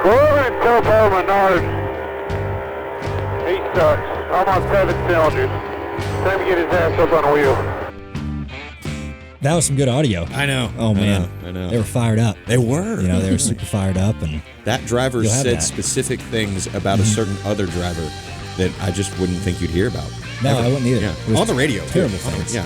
Go over and tell Bo Menard he sucks. I'm on 7 cylinders. Time to get his ass up on a wheel. That was some good audio. I know. Oh, man. I know. They were fired up. They were. You know, they were super fired up. And that driver said specific things about a certain other driver that I just wouldn't think you'd hear about. No, I wouldn't either. Yeah. On the radio. Terrible things. Yeah.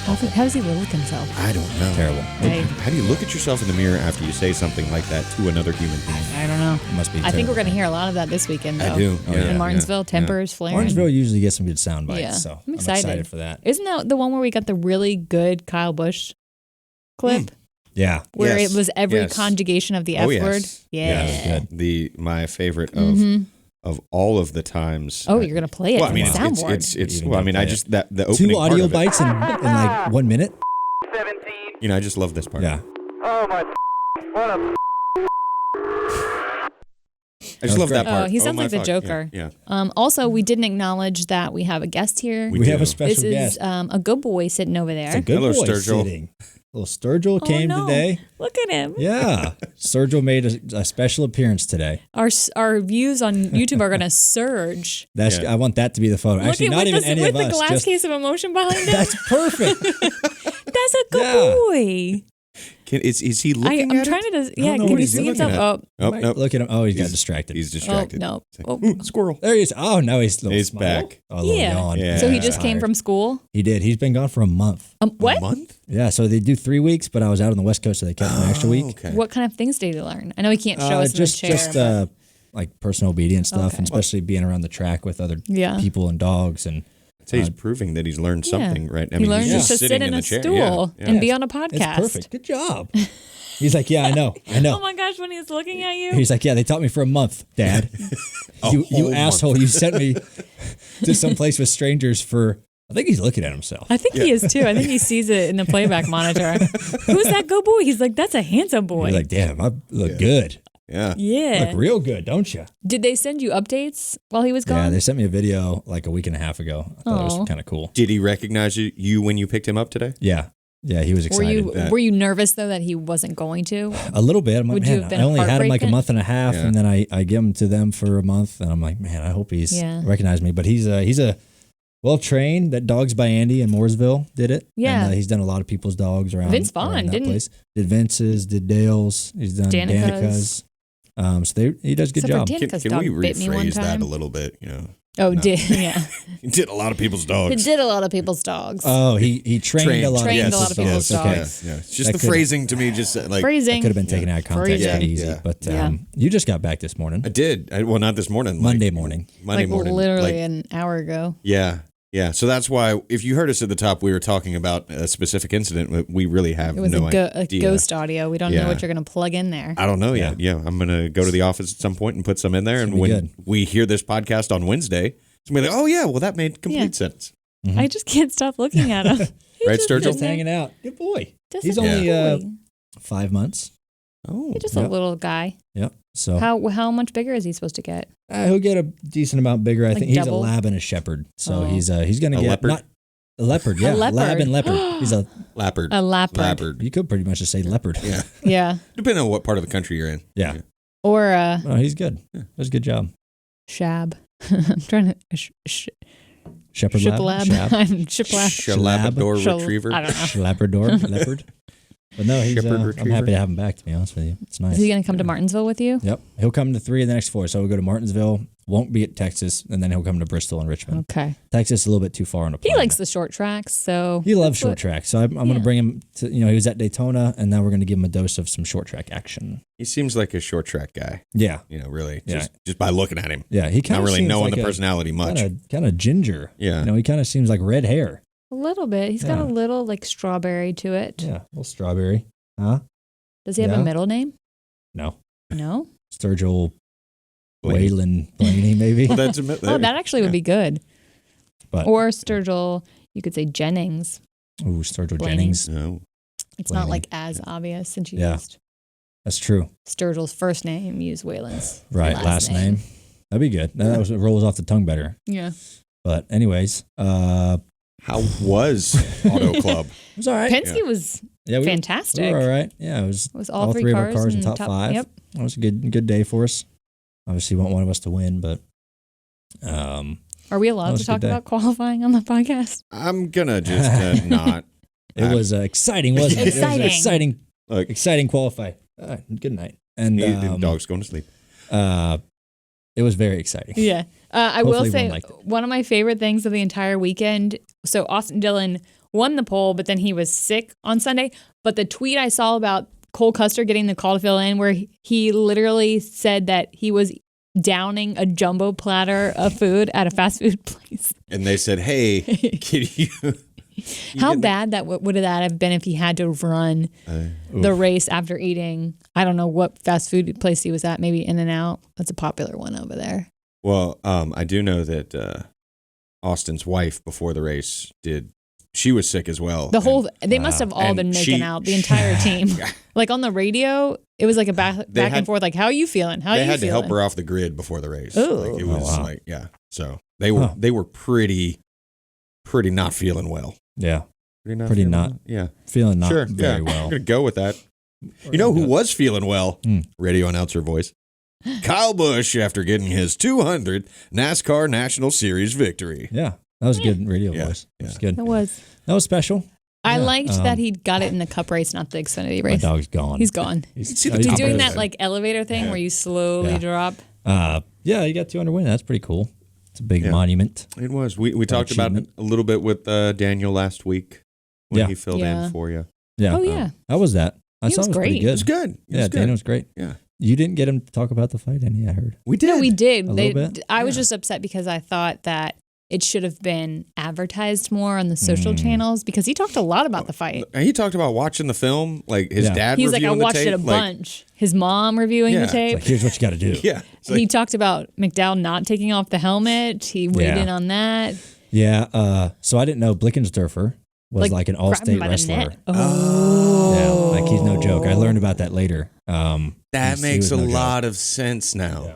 How does he look himself? I don't know. Terrible. How do you look at yourself in the mirror after you say something like that to another human being? I don't know. It must be I think we're going to hear a lot of that this weekend, though. I do. In Martinsville, tempers flaring. Martinsville usually gets some good sound bites, Yeah. so I'm excited for that. Isn't that the one where we got the really good Kyle Busch clip? Yeah. Where it was every conjugation of the F word? Yeah, it was good. My favorite of all of the times. Oh, you're going to play it well, I mean, on the soundboard. it's well, I mean, I just, the opening 2 audio part of it, bites in like 1 minute? 17. you know, I just love this part. Yeah. Oh, my. What a. I just love that part. Oh, he sounds like the Joker. Yeah. Also, we didn't acknowledge that we have a guest here. We have a special guest. guest. This is a good boy sitting over there. It's a good Hello, boy Sturgill. sitting. Little Sturgill came today. Look at him. Yeah. Sturgill made a special appearance today. Our views on YouTube are going to surge. I want that to be the photo. Actually, not even any of us. With the glass case of emotion behind it. That's perfect. That's a good boy. Is he looking I'm at trying it? to, yeah, can you see himself? Oh, nope. Look at him. Oh, he got distracted. He's distracted. Oh, no. Squirrel. There he is. Oh, no, he's back. Oh, Yeah. yawn. Yeah. So he just came from school? He did. He's been gone for a month. What? A month? Yeah, so they do 3 weeks, but I was out on the West Coast, so they kept an extra week. Okay. What kind of things did he learn? I know he can't show us just, in the chair. Just like personal obedience stuff, Okay. and especially being around the track with other people and dogs. And I'd say he's proving that he's learned something, right? I he mean, learned he's just just to sitting sit in the a chair. stool Yeah. and be on a podcast. It's perfect. Good job. He's like, yeah, I know. Oh my gosh, when he's looking at you. He's like, yeah, they taught me for a month, Dad. you whole asshole. You sent me to some place with strangers for, I think he's looking at himself. I think he is too. I think he sees it in the playback monitor. Who's that good boy? He's like, that's a handsome boy. He's like, damn, I look good. Yeah. Yeah. Look real good, don't you? Did they send you updates while he was gone? Yeah, they sent me a video like a week and a half ago. I thought it was kind of cool. Did he recognize you when you picked him up today? Yeah. Yeah, he was excited. Were you nervous though that he wasn't going to? A little bit. I'm like, Would you man, have been I only had him like a heartbreaking? month and a half, and then I give him to them for a month, and I'm like, man, I hope he's recognized me. But he's a well trained. That Dogs by Andy in Mooresville did it. Yeah, and, he's done a lot of people's dogs around. Vince Vaughn around that didn't place. Did Vince's, did Dale's. He's done Danica's. So he does a good job. Can we rephrase that a little bit? You know. Oh, yeah. He did a lot of people's dogs. He did a lot of people's dogs. Oh, he trained a lot of people's dogs. Okay. Yeah. It's just the phrasing to me, just like phrasing. That could have been taken out of context pretty easy. But you just got back this morning. I did. Well, not this morning. Monday morning. Monday morning. Literally an hour ago. Yeah. Yeah. So that's why, if you heard us at the top, we were talking about a specific incident. We really have no idea. It was a ghost audio. We don't know what you're going to plug in there. I don't know yet. Yeah. I'm going to go to the office at some point and put some in there. And when we hear this podcast on Wednesday, somebody like, oh, yeah, well, that made complete sense. Mm-hmm. I just can't stop looking at him. Right, Sturgill? Just hanging out. Good boy. He's only 5 months. Oh. He's just a little guy. Yep. So how much bigger is he supposed to get? He'll get a decent amount bigger. I think he's double? a lab and a shepherd. So he's going to get leopard? not a leopard. Yeah, A leopard. lab and leopard. He's a leopard. A leopard. You could pretty much just say leopard. Yeah. Yeah. Depending on what part of the country you're in. Yeah. Or oh, he's good. Does a good job. Shab. I'm trying to shepherd lab. Shab. Shiplab. Labrador retriever. I don't know. Labrador leopard. But no, he's. I'm happy to have him back. To be honest with you, it's nice. Is he going to come to Martinsville with you? Yep, he'll come to 3 of the next 4. So we'll go to Martinsville. Won't be at Texas, and then he'll come to Bristol and Richmond. Okay. Texas is a little bit too far on a plane. He likes the short tracks, so he loves short tracks. So I'm going to bring him to. He was at Daytona, and now we're going to give him a dose of some short track action. He seems like a short track guy. Yeah. Really. Just by looking at him. Yeah, he kind of not really seems knowing like the personality much. Kind of ginger. Yeah. He kind of seems like red hair. a little bit. He's got a little like strawberry to it. Yeah, a little strawberry. Huh? Does he have a middle name? No. No? Sturgill Blaney, maybe. Well, that's that actually would be good. But, or Sturgill, you could say Jennings. Ooh, Sturgill Blaney. Jennings. No. It's not like as obvious since you used that's true. Sturgill's first name, use Waylon's last name. That'd be good. That rolls off the tongue better. Yeah. But anyways, how was Auto Club? It was all right. Penske was fantastic. We were all right. Yeah, it was all three of our cars in in top 5. Yep. It was a good day for us. Obviously, we want one of us to win, but are we allowed to talk about qualifying on the podcast? I'm gonna just not. It was exciting, wasn't it? Exciting. It was exciting. Exciting qualify. Good night. And dog's going to sleep. It was very exciting. Yeah. I will say one of my favorite things of the entire weekend. So Austin Dillon won the pole, but then he was sick on Sunday. But the tweet I saw about Cole Custer getting the call to fill in, where he literally said that he was downing a jumbo platter of food at a fast food place. And they said, "Hey, can you?" How bad would that have been if he had to run the race after eating? I don't know what fast food place he was at. Maybe In-N-Out. That's a popular one over there. Well, I do know that Austin's wife before the race she was sick as well. They must have all been making out, the entire team. Like on the radio, it was like a back and forth, like, how are you feeling? They had to help her off the grid before the race. Like it was so they were pretty not feeling well. Yeah. Pretty not feeling not sure, very well. I'm going to go with that. You know who was feeling well? Radio announcer voice. Kyle Busch, after getting his 200th NASCAR National Series victory. Yeah, that was a good radio voice. That was good. That was special. I liked that he got it in the Cup race, not the Xfinity race. My dog's gone. He's gone. He's doing that like elevator thing where you slowly drop. Yeah, you got 200 win. That's pretty cool. It's a big monument. It was. We talked about it a little bit with Daniel last week when he filled in for you. Yeah. Oh, yeah. How was that? I thought it was pretty good. It was good. Daniel was great. Yeah. You didn't get him to talk about the fight, any? I heard. We did. No, we did. A little bit? I was just upset because I thought that it should have been advertised more on the social channels because he talked a lot about the fight. He talked about watching the film, like his dad He's like, I reviewing the watched tape. it a bunch. His mom reviewing the tape. Like, here's what you got to do. Yeah. He talked about McDowell not taking off the helmet. He weighed in on that. Yeah. So I didn't know Blickensderfer was like an all-state wrestler. Oh. Yeah. Like he's no joke. I learned about that later. That makes a lot of sense now. Yeah.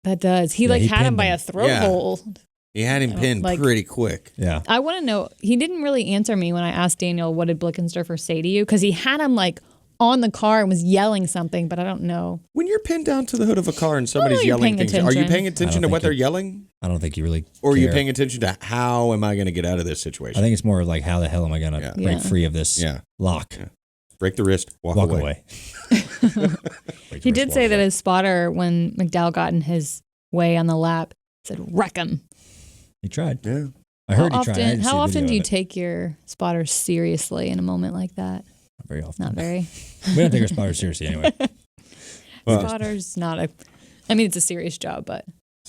That does. He had him by a throat hold. He had him pinned pretty quick. Yeah. I want to know, he didn't really answer me when I asked Daniel, what did Blickensderfer say to you? Because he had him like on the car and was yelling something, but I don't know. When you're pinned down to the hood of a car and somebody's yelling things, are you paying attention to what they're yelling? I don't think you really Or are you paying attention to how am I going to get out of this situation? I think it's more like how the hell am I going to break free of this lock? Yeah. Break the wrist, walk away. He did say that his spotter, when McDowell got in his way on the lap, said, wreck him. He tried. Yeah. I heard he tried. How often do you take your spotters seriously in a moment like that? Not very often. Not very. We don't take our spotters seriously anyway. Spotter's not it's a serious job, but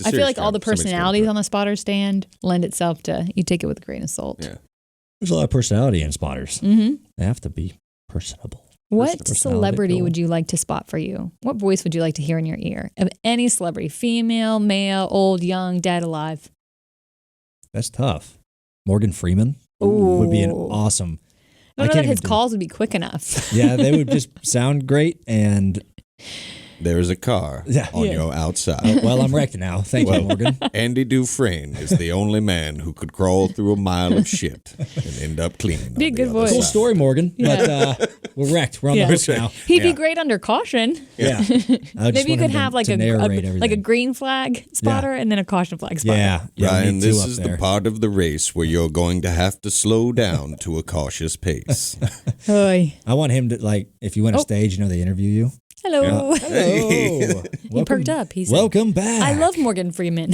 I feel like all the personalities on the spotter stand lend itself to you take it with a grain of salt. Yeah. There's a lot of personality in spotters. Mm-hmm. They have to be personable. What celebrity would you like to spot for you? What voice would you like to hear in your ear? Of any celebrity, female, male, old, young, dead, alive. That's tough. Morgan Freeman would be an awesome. I don't know that his calls would be quick enough. Yeah, they would just sound great. And there's a car on your outside. Well, I'm wrecked now. Thank you, Morgan. Andy Dufresne is the only man who could crawl through a mile of shit and end up cleaning. Be a good voice. Cool story, Morgan. But we're wrecked. We're on the hook now. He'd be great under caution. Yeah. Maybe you could have like a green flag spotter and then a caution flag spotter. Yeah. Ryan, this is the part of the race where you're going to have to slow down to a cautious pace. I want him to, if you win a stage, they interview you. Hello. Hello. He perked up. He said, welcome back. I love Morgan Freeman.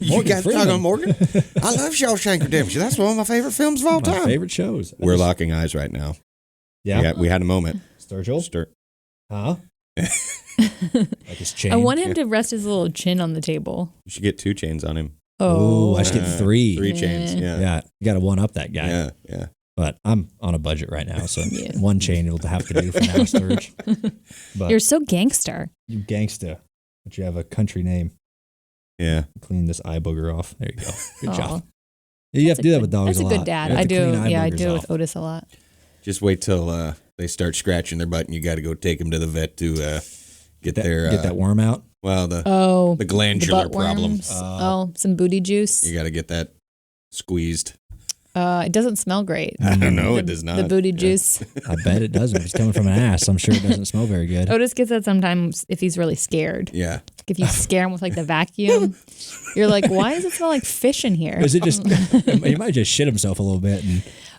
You guys talking Morgan? I love Shawshank Redemption. That's one of my favorite films of all time. My favorite shows. We're locking eyes right now. Yeah. We had a moment. Sturgill? Huh? Like his chain. I want him to rest his little chin on the table. You should get 2 chains on him. Oh, I should get 3. 3 chains, Yeah, you got to one-up that guy. Yeah. But I'm on a budget right now, so 1 chain will have to do for now, Sturge. But you're so gangster. You gangsta, but you have a country name. Yeah. Clean this eye booger off. There you go. Good job. You have to do that with dogs a lot. That's a good dad. I do. Yeah, I do it with Otis a lot. Just wait till they start scratching their butt and you got to go take them to the vet to get that worm out. Well, the glandular the problem. Some booty juice. You got to get that squeezed. It doesn't smell great. I don't know. It does not. The booty juice. I bet it doesn't. If it's coming from an ass, I'm sure it doesn't smell very good. Otis gets that sometimes if he's really scared. Yeah. Like if you scare him with like the vacuum, you're like, why does it smell like fish in here? Is it just? He might just shit himself a little bit.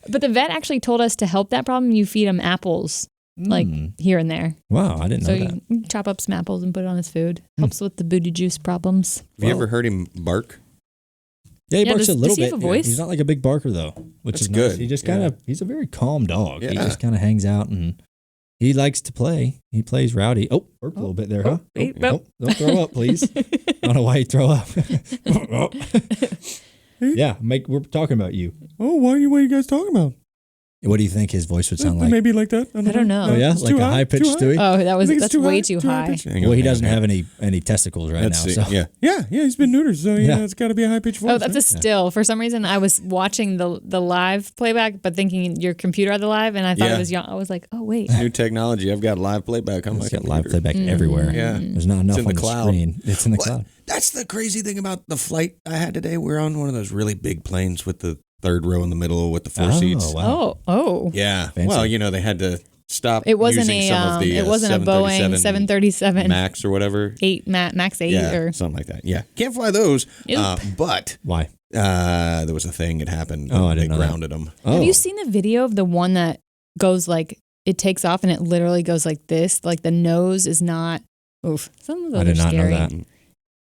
But the vet actually told us to help that problem. You feed him apples, like here and there. Wow, I didn't know that. So you chop up some apples and put it on his food. Helps with the booty juice problems. Have you ever heard him bark? Yeah, he barks a little does he bit. have a voice? He's not like a big barker though, which That's is good. nice. He just kind of he's a very calm dog. Yeah. He just kind of hangs out and he likes to play. He plays rowdy. Oh, burped a little bit there, huh? Don't throw up, please. I don't know why you throw up. Yeah, we're talking about you. Oh, what are you guys talking about? What do you think his voice would sound like? Maybe like that. I don't know. Oh yeah, like a high pitched Stewie. Oh, that's way too high. Well, he doesn't have any testicles right now. So. Yeah, he's been neutered, so it's got to be a high pitched voice. Oh, that's a still. For some reason, I was watching the live playback, but thinking your computer had the live, and I thought it was young. I was like, oh wait, new technology. I've got live playback on my computer. computer. Live playback everywhere. Yeah, there's not enough in on the cloud. screen. It's in the cloud. That's the crazy thing about the flight I had today. We're on one of those really big planes with the third row in the middle with the four seats. Wow. Oh. Yeah. Fancy. Well, they had to stop. It wasn't using some of the, it wasn't a Boeing 737 Max or whatever. Max 8 or something like that. Yeah, can't fly those. But why? There was a thing that happened. I didn't know they grounded them. Oh. Have you seen the video of the one that goes like it takes off and it literally goes like this? Like the nose is not. Oof. Some of those I did are not scary. know that.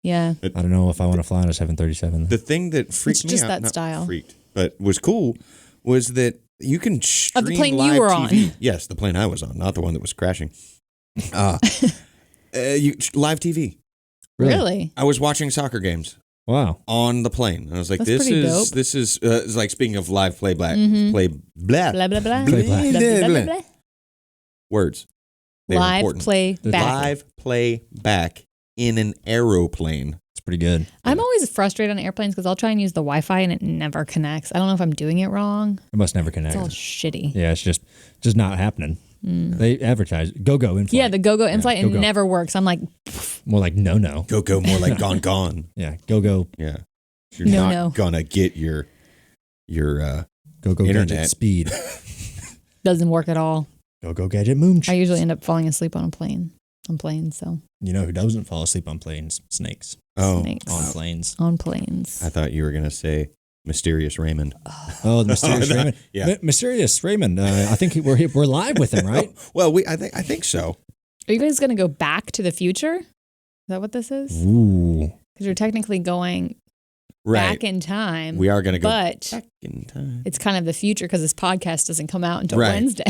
Yeah. I don't know if I want to fly on a 737. The thing that freaked me just out, that not style. freaked, but was cool, was that you can stream the plane live you were TV. on. Yes, the plane I was on, not the one that was crashing. Live TV. Really? I was watching soccer games. Wow. On the plane. And I was like, That's this pretty is it's like speaking of live playback. Blah, Blah blah blah. Play Blah, black. blah, blah, blah. Words. They were Live important. play back. Live play back in an aeroplane. It's pretty good. I'm always frustrated on airplanes because I'll try and use the Wi-Fi and it never connects. I don't know if I'm doing it wrong. It must never connect. It's all shitty. Yeah, it's just not happening. They advertise go in flight. Yeah, the go in flight and it never works. I'm like, more like no. Go more like gone. Yeah, go. Yeah. You're No. not gonna get your Go internet gadget speed. doesn't work at all. Go gadget moon. I usually end up falling asleep on planes. So You know who doesn't fall asleep on planes? Snakes. snakes On planes. on planes. I thought you were gonna say Mysterious Raymond. Oh, the mysterious Raymond. Yeah. Mysterious Raymond. I think we're live with him, right? Well, I think so. Are you guys going to go back to the future? Is that what this is? Ooh. Because you're technically going Right. back in time. We are gonna go but back in time. it's kind of the future because this podcast doesn't come out until Right. Wednesday.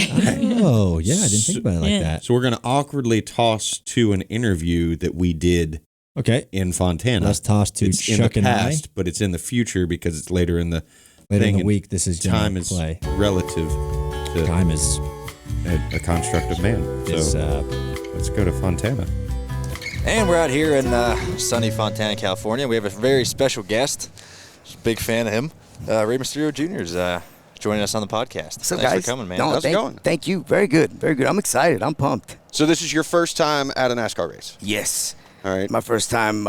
Oh, yeah. I didn't think about it like that. So we're gonna awkwardly toss to an interview that we did Okay. in Fontana. Let's toss to it's in Chuck the and I. past, but it's in the future because it's later in the Later in thing, the week, this is going time to is play. relative to Time is a construct of man. So let's go to Fontana. And we're out here in sunny Fontana, California. We have a very special guest. Big fan of him. Rey Mysterio Jr. is joining us on the podcast. What's up, Thanks guys? for coming, man. No, How's it going? Thank you. Very good. Very good. I'm excited. I'm pumped. So this is your first time at a NASCAR race? Yes. All right. My first time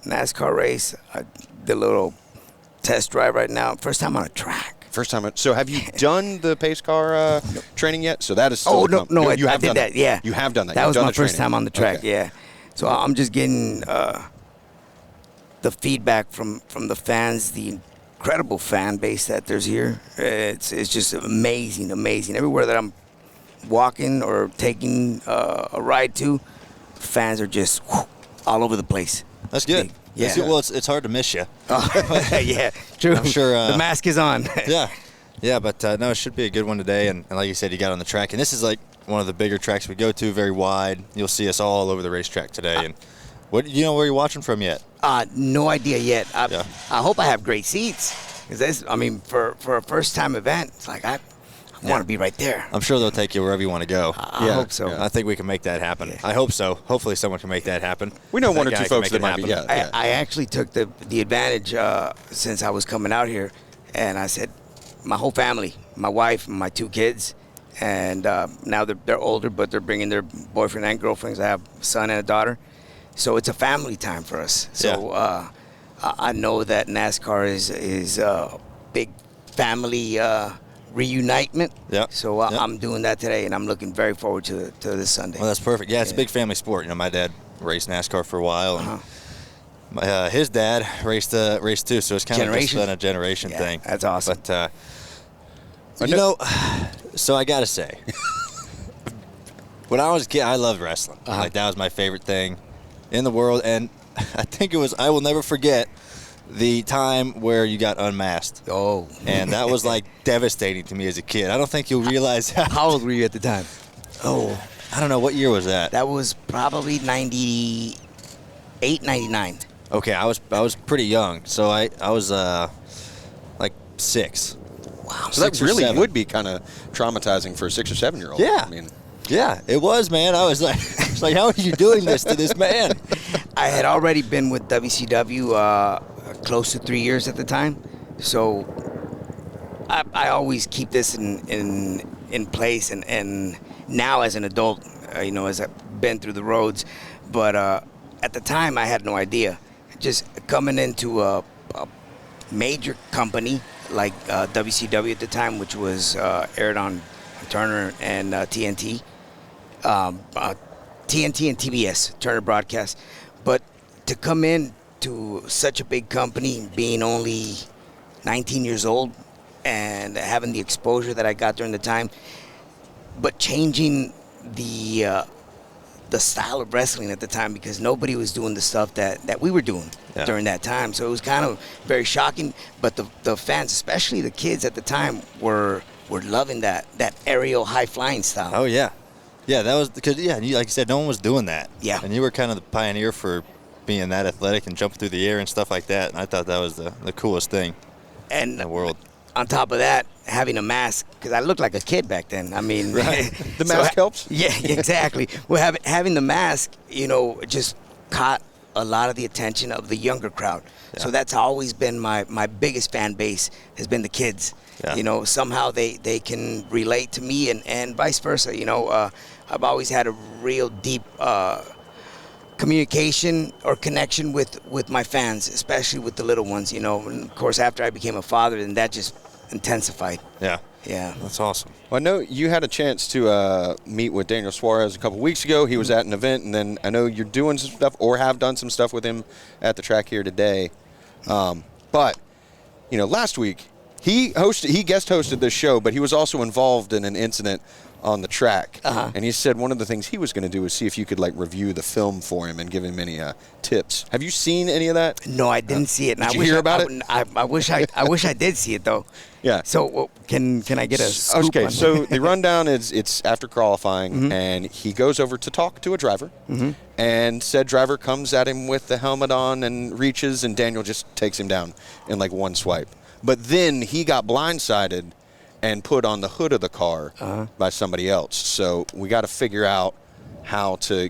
NASCAR race. I did a little test drive right now. First time on a track. First time. So have you done the pace car training yet? So that is still to come. I You have did done that. Yeah. You have done that. That You've was done my the first training. time on the track. Okay. Yeah. So I'm just getting the feedback from the fans, the incredible fan base that there's here. It's just amazing. Everywhere that I'm walking or taking a ride to, fans are just all over the place. That's good. Yeah. Well, it's hard to miss you. Yeah, true. I'm sure, the mask is on. Yeah, but no, it should be a good one today. And like you said, you got on the track. And this is like one of the bigger tracks we go to, very wide. You'll see us all over the racetrack today. And what do you know where you're watching from yet? No idea yet. I hope I have great seats. Because for a first-time event, it's like I want to be right there. I'm sure they'll take you wherever you want to go. I hope so. I think we can make that happen. I hope so. Hopefully someone can make that happen. We know That one or guy two can folks make that it might be. happen. Yeah. I actually took the advantage since I was coming out here, and I said, my whole family, my wife and my 2 kids, and now they're older, but they're bringing their boyfriend and girlfriends. I have a son and a daughter, so it's a family time for us. So I know that NASCAR is a big family reunitement. Yeah. So I'm doing that today, and I'm looking very forward to this Sunday. Well, that's perfect. Yeah, it's a big family sport. My dad raced NASCAR for a while, and his dad raced too. So it's kind of just been a generation thing. That's awesome. But so I gotta say, when I was a kid, I loved wrestling. Like that was my favorite thing in the world, and I think I will never forget the time where you got unmasked. Oh. And that was like devastating to me as a kid. I don't think you'll realize how old were you at the time? Oh, I don't know. What year was that? That was probably 98, 99. Okay, I was pretty young. So I was like 6. Wow. So that really would be kind of traumatizing for a 6 or 7 year old. Yeah. I mean, yeah, it was, man. I was like, how are you doing this to this man? I had already been with WCW close to 3 years at the time, so I always keep this in place. And now as an adult, as I've been through the roads, but at the time I had no idea. Just coming into a major company like WCW at the time, which was aired on Turner and TNT. TNT and TBS, Turner Broadcast. But to come in to such a big company, being only 19 years old and having the exposure that I got during the time, but changing the style of wrestling at the time, because nobody was doing the stuff that we were doing during that time. So it was kind of very shocking. But the fans, especially the kids at the time, were loving that aerial high-flying style. Oh, yeah. Yeah, that was because, like you said, no one was doing that. Yeah. And you were kind of the pioneer for being that athletic and jumping through the air and stuff like that. And I thought that was the coolest thing in the world. On top of that, having a mask, because I looked like a kid back then. I mean, right. The mask helps? Yeah, exactly. Well, having the mask, just caught a lot of the attention of the younger crowd. Yeah. So that's always been my biggest fan base, has been the kids. Yeah. Somehow they can relate to me and vice versa. I've always had a real deep communication or connection with my fans, especially with the little ones. And of course, after I became a father, then that just intensified. Yeah. Yeah. That's awesome. Well, I know you had a chance to meet with Daniel Suarez a couple weeks ago. He was at an event, and then I know you're doing some stuff or have done some stuff with him at the track here today. But, last week, he guest hosted this show, but he was also involved in an incident on the track. And he said one of the things he was going to do was see if you could review the film for him and give him any tips. Have you seen any of that? No, I didn't see it. Did you hear about it? I wish I did see it though. Yeah. So can I get a scoop? Okay, on so the rundown is it's after qualifying, and he goes over to talk to a driver, and said driver comes at him with the helmet on and reaches, and Daniel just takes him down in one swipe. But then he got blindsided and put on the hood of the car by somebody else. So we got to figure out how to,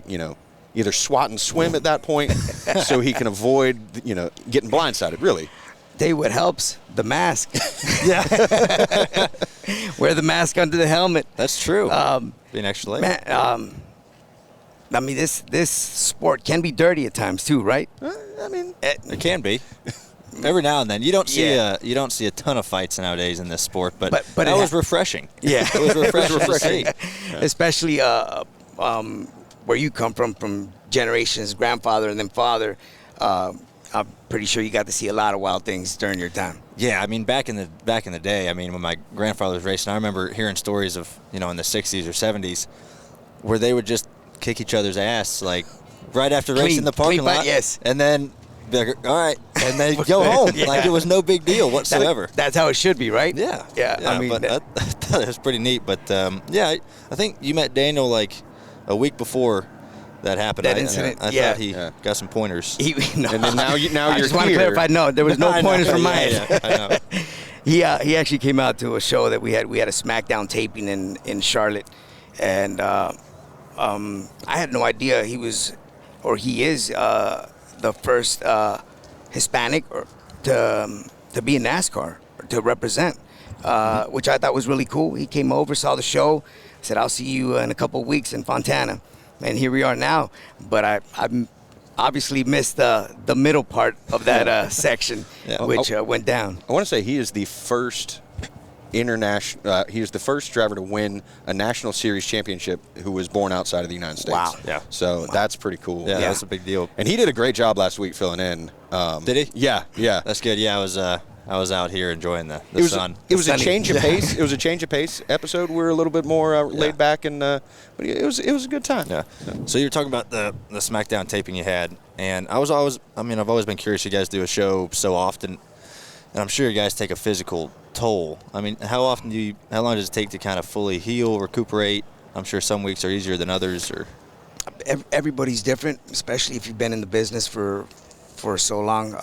either swat and swim at that point so he can avoid, getting blindsided, really. Tell you what helps, the mask. Yeah. Wear the mask under the helmet. That's true. Being extra late. Man, I mean, this sport can be dirty at times too, right? It can be. Every now and then, you don't see a ton of fights nowadays in this sport, but that was refreshing. Yeah, it was refreshing to see. Especially where you come from generations, grandfather and then father. I'm pretty sure you got to see a lot of wild things during your time. Yeah, I mean, back in the day, when my grandfather was racing, I remember hearing stories of in the 60s or 70s where they would just kick each other's ass right after racing in the parking lot. Yes, and then. All right, and then go home it was no big deal whatsoever. That's how it should be, right? Yeah. I mean, but I thought it was pretty neat. But I think you met Daniel a week before that happened. That incident. I thought he got some pointers. And then now you're I just want to clarify. No, there was no pointers from mine. Yeah, I know. He actually came out to a show that we had. We had a SmackDown taping in Charlotte, and I had no idea he is the first Hispanic to be in NASCAR, or to represent, which I thought was really cool. He came over, saw the show, said, "I'll see you in a couple of weeks in Fontana," and here we are now. But I obviously missed the middle part of that section, which went down. I want to say he is the first international. He was the first driver to win a National Series championship who was born outside of the United States. Wow. Yeah. So that's pretty cool. Yeah, that's a big deal. And he did a great job last week filling in. Did he? Yeah. That's good. Yeah, I was out here enjoying the sun. It was a change of pace. It was a change of pace episode. We're a little bit more laid back, and but it was a good time. Yeah. So you were talking about the SmackDown taping you had, and I've always been curious. You guys do a show so often, and I'm sure you guys take a physical toll. I mean, how long does it take to kind of fully heal, recuperate? I'm sure some weeks are easier than others. Or everybody's different, especially if you've been in the business for so long.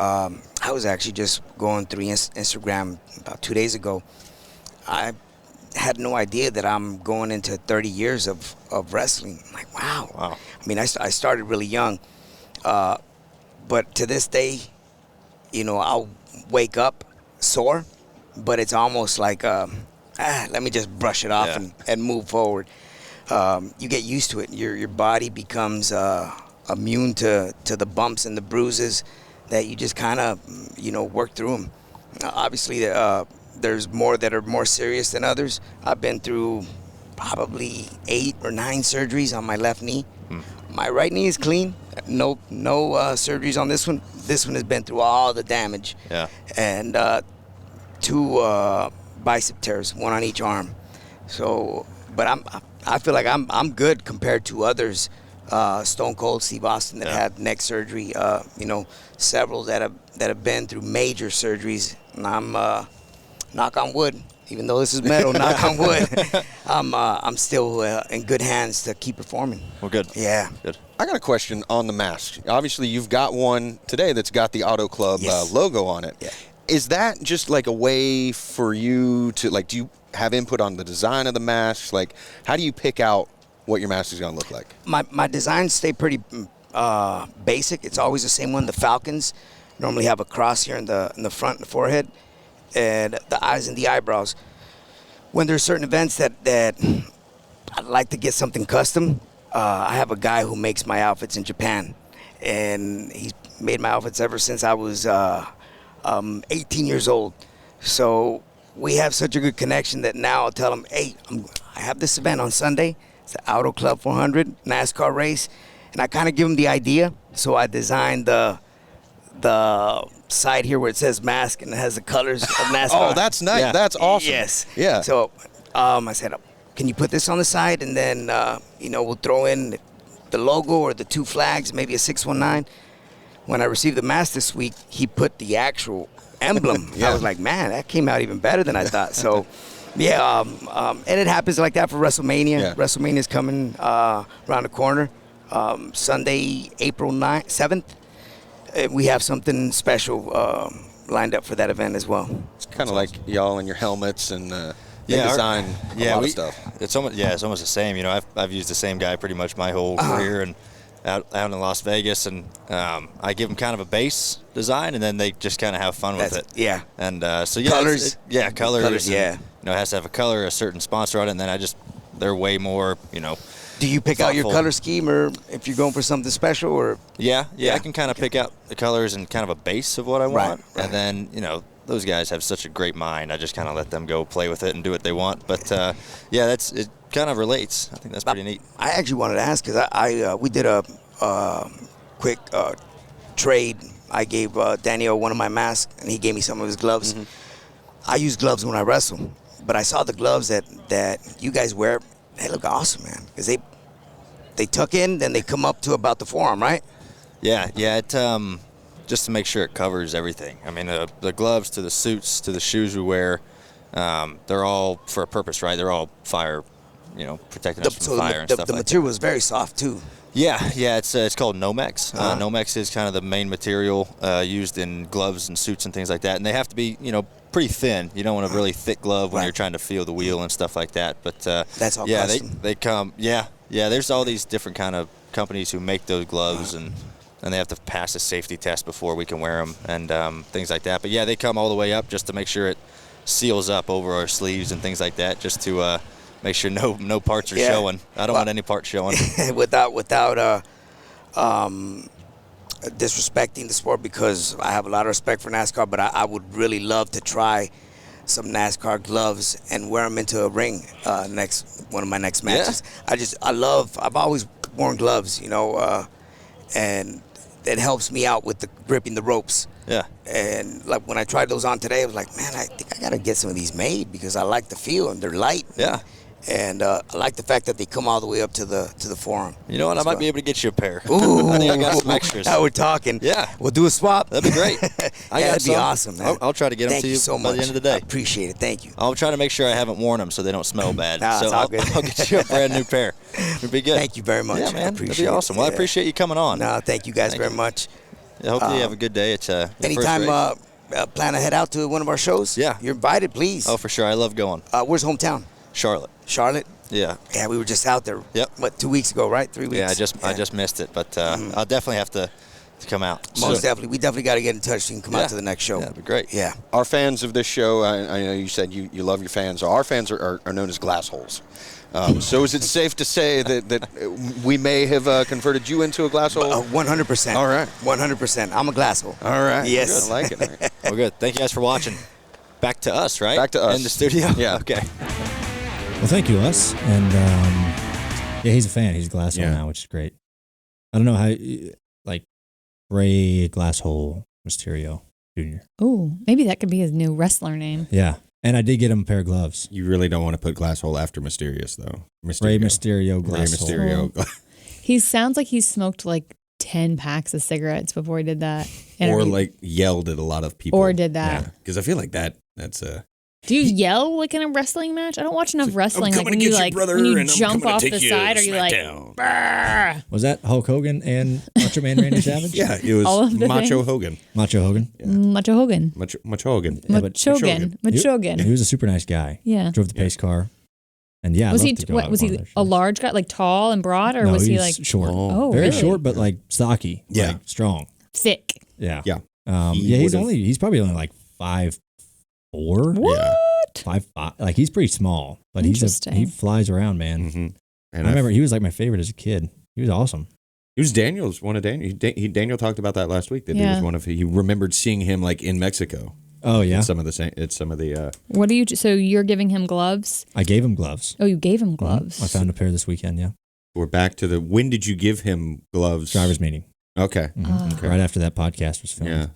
I was actually just going through Instagram about 2 days ago. I had no idea that I'm going into 30 years of wrestling. I'm like, wow. I mean, I started really young. But to this day, I'll wake up sore, but it's almost like, let me just brush it off and move forward. You get used to it. Your body becomes immune to the bumps and the bruises that you just kind of, work through them. Obviously, there's more that are more serious than others. I've been through probably 8 or 9 surgeries on my left knee. My right knee is clean. No surgeries on this one. This one has been through all the damage. Yeah. And 2 bicep tears, 1 on each arm. So, but I feel like I'm good compared to others. Stone Cold Steve Austin that had neck surgery. Several that have been through major surgeries. And I'm knock on wood. Even though this is metal, knock on wood, I'm still in good hands to keep performing. Well, good. Yeah. Good. I got a question on the mask. Obviously, you've got one today that's got the Auto Club logo on it. Yeah. Is that just like a way for you to, like, do you have input on the design of the mask? Like, how do you pick out what your mask is going to look like? My designs stay pretty basic. It's always the same one. The Falcons normally have a cross here in the front and the forehead, and the eyes and the eyebrows. When there's certain events that I'd like to get something custom, I have a guy who makes my outfits in Japan, and he's made my outfits ever since I was 18 years old. So we have such a good connection that now I'll tell him, hey, I have this event on Sunday. It's the Auto Club 400 NASCAR race, and I kind of give him the idea. So I designed the side here where it says mask and it has the colors of NASCAR. Oh, that's nice. Yeah. That's awesome. Yes. Yeah. So I said, can you put this on the side, and then we'll throw in the logo or the 2 flags, maybe a 619. When I received the mask this week, he put the actual emblem. I was like, man, that came out even better than I thought. So, and it happens like that for WrestleMania. Yeah. WrestleMania is coming around the corner. Sunday, April 7th. We have something special lined up for that event as well. It's kind of like y'all and your helmets and design a lot of stuff. It's almost the same. I've used the same guy pretty much my whole career, and out in Las Vegas, and I give them kind of a base design, and then they just kind of have fun with it. Yeah. And colors. Colors. Colors. And, it has to have a color, a certain sponsor on it, and then they're way more, Do you pick out your color scheme, or if you're going for something special, or? Yeah. I can kind of pick out the colors and kind of a base of what I want. Right. And then, those guys have such a great mind. I just kind of let them go play with it and do what they want. But, it kind of relates. I think that's pretty neat. I actually wanted to ask, because we did a quick trade. I gave Daniel one of my masks, and he gave me some of his gloves. Mm-hmm. I use gloves when I wrestle, but I saw the gloves that you guys wear. They look awesome, man, because they tuck in, then they come up to about the forearm, right? Yeah. It just to make sure it covers everything. I mean, the gloves to the suits to the shoes we wear, they're all for a purpose, right? They're all fire, protecting us from fire and stuff like that. The material is very soft too. Yeah. It's called Nomex. Nomex is kind of the main material used in gloves and suits and things like that, and they have to be, pretty thin. You don't want a really thick glove when you're trying to feel the wheel and stuff like that. But that's all custom. They come. Yeah. There's all these different kind of companies who make those gloves, and they have to pass a safety test before we can wear them and things like that. But they come all the way up just to make sure it seals up over our sleeves and things like that, just to make sure no parts are showing. I don't want any parts showing. without disrespecting the sport, because I have a lot of respect for NASCAR, but I would really love to try some NASCAR gloves and wear them into a ring one of my next matches. I've always worn gloves, and it helps me out with the gripping the ropes. Yeah. And like when I tried those on today, I was like, man, I think I gotta get some of these made because I like the feel and they're light. Yeah. And I like the fact that they come all the way up to the forearm. You know what? I might be able to get you a pair. Ooh, I think I got some extras. Now we're talking. Yeah. We'll do a swap. That'd be great. That'd be awesome, man. I'll try to get them to you so by much. the end of the day. I appreciate it. Thank you. I'll try to make sure I haven't worn them so they don't smell bad. Nah, so it's all good. I'll get you a brand new pair. It'd be good. Thank you very much. Yeah, man. I appreciate That'd be awesome. it. Well, I appreciate you coming on. No, thank you guys very much. Yeah, hopefully you have a good day. It's your anytime first race. Plan to head out to one of our shows. Yeah. You're invited, please. Oh, for sure. I love going. Where's hometown? Charlotte. Charlotte? Yeah. Yeah, we were just out there. Yep. What, 2 weeks ago, right? 3 weeks? Yeah, I just missed it, but I'll definitely have to come out. Most definitely. We definitely got to get in touch so you can come out to the next show. Yeah, that'd be great. Yeah. Our fans of this show, I know you said you love your fans. Our fans are known as glass holes. So is it safe to say that we may have converted you into a glass hole? 100%. All right. 100%. I'm a glass hole. All right. Yes. Good. I like it. All right. Well, good. Thank you guys for watching. Back to us, right? Back to us. In the studio? Yeah. Okay. Well, thank you, Us. And yeah, he's a fan. He's a Glasshole now, which is great. I don't know how, like, Rey Glasshole Mysterio Jr. Oh, maybe that could be his new wrestler name. Yeah. And I did get him a pair of gloves. You really don't want to put Glasshole after Mysterious, though. Rey Mysterio Glasshole. Rey Mysterio. He sounds like he smoked like 10 packs of cigarettes before he did that. Or like yelled at a lot of people. Or did that. Because I feel like that's a... Do you yell like in a wrestling match? I don't watch enough wrestling. I'm Like when coming to you get like you, brother, when you and I'm jump coming to off take the you side, to are you like, SmackDown. "Brrr." Was that Hulk Hogan and Macho Man Randy Savage? Yeah, it was All of the Macho things? Hogan. Macho Hogan. Yeah. Macho Hogan. Macho Hogan. Yeah, but Machogan. He was a super nice guy. Yeah. Drove the pace car. And yeah, Was I'd he love to go out was on one he of those a shows. large guy, like tall and broad, or No, was he he's like short? Oh, very really? short, but like stocky. Yeah. like, strong. thick? Yeah, Yeah. He's probably only like 5'4". What? Yeah. 5'5". Like he's pretty small, but he flies around, man. Mm-hmm. And I remember he was like my favorite as a kid. He was awesome. He was Daniel's one of Daniel. Daniel talked about that last week. That he was one of. He remembered seeing him like in Mexico. Oh yeah. Some of the. What do you? So you're giving him gloves? I gave him gloves. Oh, you gave him gloves. I found a pair this weekend. Yeah. We're back to the. When did you give him gloves? Driver's meeting. Okay. Okay. Right after that podcast was filmed.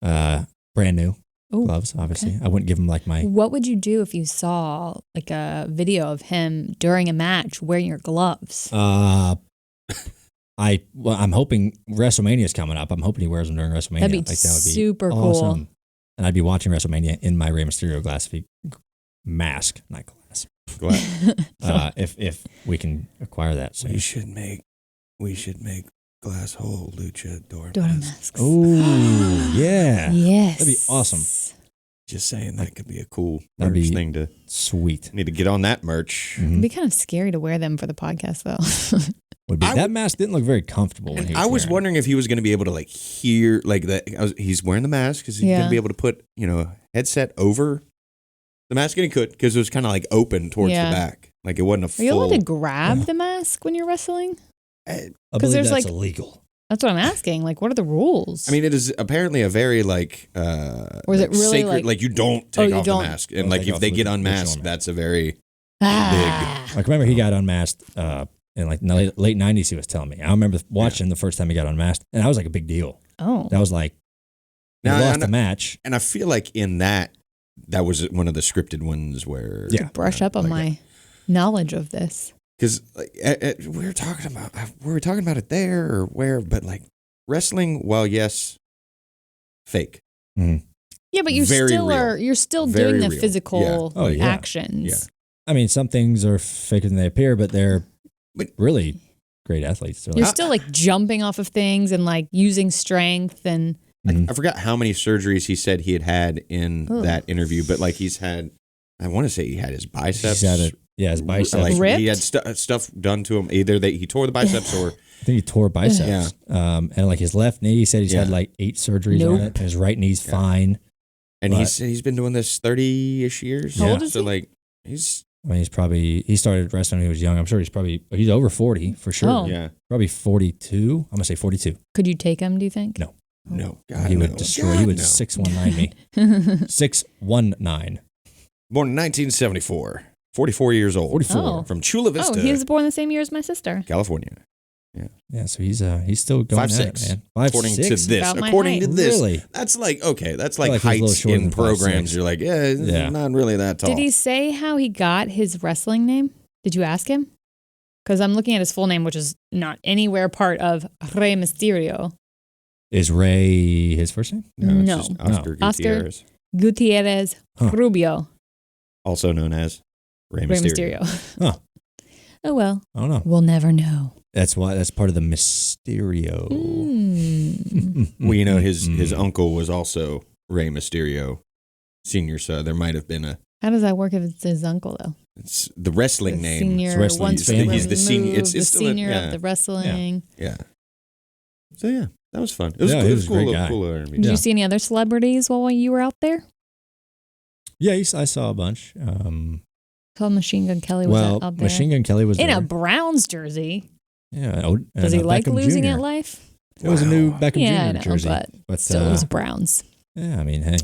Yeah. Brand new Ooh, gloves. Obviously, okay. I wouldn't give him like my. What would you do if you saw like a video of him during a match wearing your gloves? I'm hoping WrestleMania's coming up. I'm hoping he wears them during WrestleMania. That'd be that would be super awesome. cool. And I'd be watching WrestleMania in my Rey Mysterio mask, not glass. If we can acquire that. So. We should make glass hole lucha door masks. Oh yeah. Yes. That'd be awesome. Just saying that could be a cool That'd merch be thing to. Sweet. Need to get on that merch. Mm-hmm. It'd be kind of scary to wear them for the podcast, though. That mask didn't look very comfortable. When he was I was wearing wondering if he was going to be able to like hear like that. He's wearing the mask. Is he going to be able to put a headset over the mask? And he could because it was kind of like open towards the back. Like it wasn't a full. Are you allowed to grab the mask when you're wrestling? I believe that's illegal. That's what I'm asking. Like, what are the rules? I mean, it is apparently a very like. Or is it really sacred, like you don't take off the mask, and like if they get unmasked, that's a very big. Like remember, he got unmasked. In like the late 90s, he was telling me. I remember watching the first time he got unmasked, and that was like a big deal. Oh. That was like, he lost the match. And I feel like in that was one of the scripted ones where... To brush up on my knowledge of this. Because we were talking about it there or where, but like wrestling, while yes, fake. Mm-hmm. Yeah, but you're still doing the physical actions. Yeah. I mean, some things are faker than they appear, but they're really great athletes. So you're still like jumping off of things and like using strength and. I forgot how many surgeries he said he had in that interview, but like he's had. I want to say he had his biceps. His biceps. Like ripped? he had stuff done to him. Either he tore the biceps or. I think he tore biceps. Yeah. And like his left knee, he said he's had like 8 surgeries on it. And his right knee's fine. And he's been doing this 30-ish years. How old is so he? Like he started wrestling when he was young. I'm sure he's over 40 for sure. Oh. Yeah. Probably 42. I'm going to say 42. Could you take him, do you think? No. No. God, he would no. destroy. God, he would no. 619 me. 619. Born in 1974. 44 years old. 44. Oh. From Chula Vista, he was born the same year as my sister. California. Yeah, so he's still going 5'6", at it, man. 5'6". According to this. About my According to height. this. Really? That's like, okay, that's I like feel like he's a little heights shorter in than 5'6". programs. You're like, yeah, not really that tall. Did he say how he got his wrestling name? Did you ask him? Because I'm looking at his full name, which is not anywhere part of Rey Mysterio. Is Ray his first name? No. It's just Oscar No. Gutierrez. Gutierrez Huh. Rubio. Also known as Rey Rey Mysterio. Mysterio. Huh. Oh, well. I don't know. We'll never know. That's part of the Mysterio. Well, you know, his uncle was also Rey Mysterio Sr., so there might have been How does that work if it's his uncle, though? it's the wrestling The name. Senior, It's wrestling. once He's removed, the senior. It's the still senior of the wrestling. Yeah. So yeah, that was fun. It was, Yeah, cool. he It was was a great cool. guy. Cool interview. Did you see any other celebrities while you were out there? Yeah, I saw a bunch. Called Machine Gun Kelly was out there. Machine Gun Kelly was in there. a Browns jersey. Yeah. Does he like Beckham losing Jr. at life? It was a new Beckham Yeah, I Jr. know, jersey. but still it was Browns. Yeah, I mean, hey.